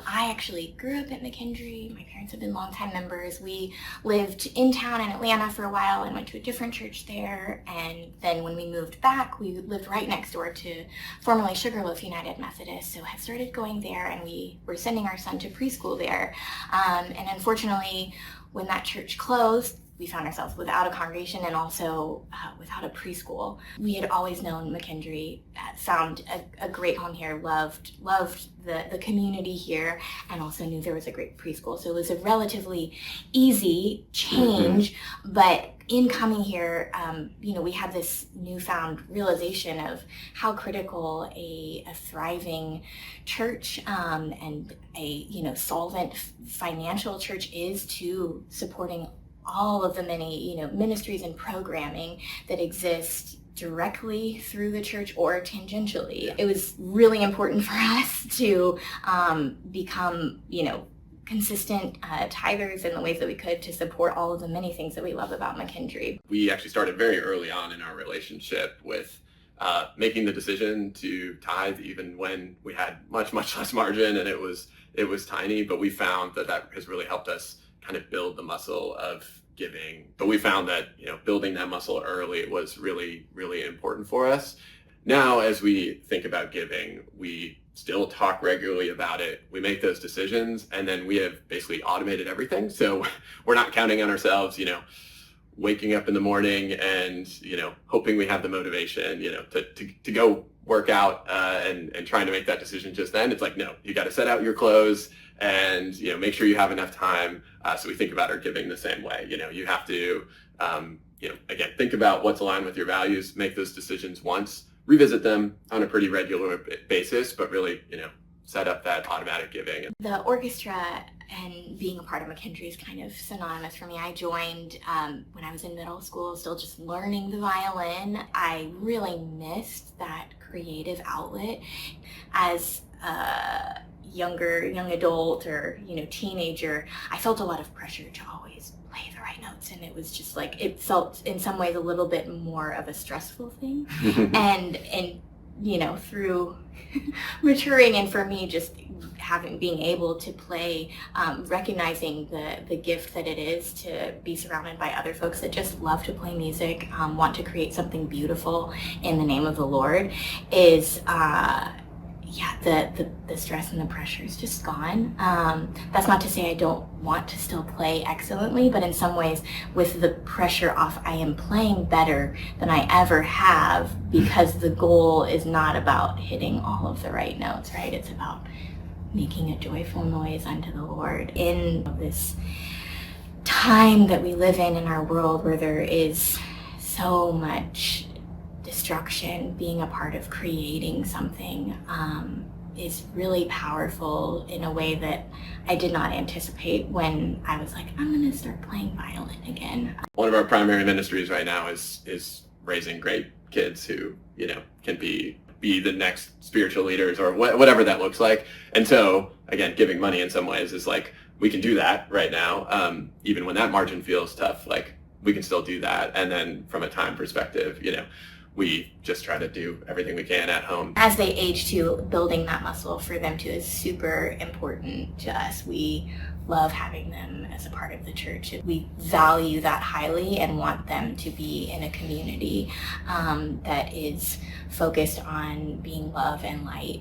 I actually grew up at McKendree. My parents have been longtime members. We lived in town in Atlanta for a while and went to a different church there. And then when we moved back, we lived right next door to formerly Sugarloaf United Methodist. So I started going there, and we were sending our son to preschool there. And unfortunately, when that church closed, we found ourselves without a congregation and also without a preschool. We had always known McKendree, found a great home here, loved the community here, and also knew there was a great preschool. So it was a relatively easy change, but in coming here, we had this newfound realization of how critical a thriving church and a solvent financial church is to supporting all of the many ministries and programming that exist directly through the church or tangentially. It was really important for us to become consistent tithers in the ways that we could to support all of the many things that we love about McKendree. We actually started very early on in our relationship with making the decision to tithe, even when we had much less margin and it was tiny. But we found that has really helped us kind of build the muscle of giving. But we found that building that muscle early was really important for us. Now, as we think about giving, we still talk regularly about it. We make those decisions, and then we have basically automated everything. So we're not counting on ourselves, waking up in the morning and, hoping we have the motivation, to go work out and trying to make that decision just then. It's like, no, you got to set out your clothes and, make sure you have enough time. So we think about our giving the same way. You have to, again, think about what's aligned with your values, make those decisions once, revisit them on a pretty regular basis, but really, set up that automatic giving. The orchestra and being a part of McKendree is kind of synonymous for me. I joined when I was in middle school, still just learning the violin. I really missed that creative outlet. As a young adult or teenager, I felt a lot of pressure to always play the right notes, and it was just like, it felt in some ways a little bit more of a stressful thing. and through maturing, and for me just being able to play, recognizing the gift that it is to be surrounded by other folks that just love to play music, want to create something beautiful in the name of the Lord, is the stress and the pressure is just gone. That's not to say I don't want to still play excellently, but in some ways, with the pressure off, I am playing better than I ever have, because the goal is not about hitting all of the right notes, right? It's about making a joyful noise unto the Lord. In this time that we live in our world, where there is so much destruction, being a part of creating something is really powerful in a way that I did not anticipate when I was like, I'm going to start playing violin again. One of our primary ministries right now is raising great kids who, can be the next spiritual leaders or whatever that looks like. And so, again, giving money in some ways is like, we can do that right now. Even when that margin feels tough, like we can still do that. And then from a time perspective, we just try to do everything we can at home. As they age too, building that muscle for them too is super important to us. We love having them as a part of the church. We value that highly and want them to be in a community that is focused on being love and light.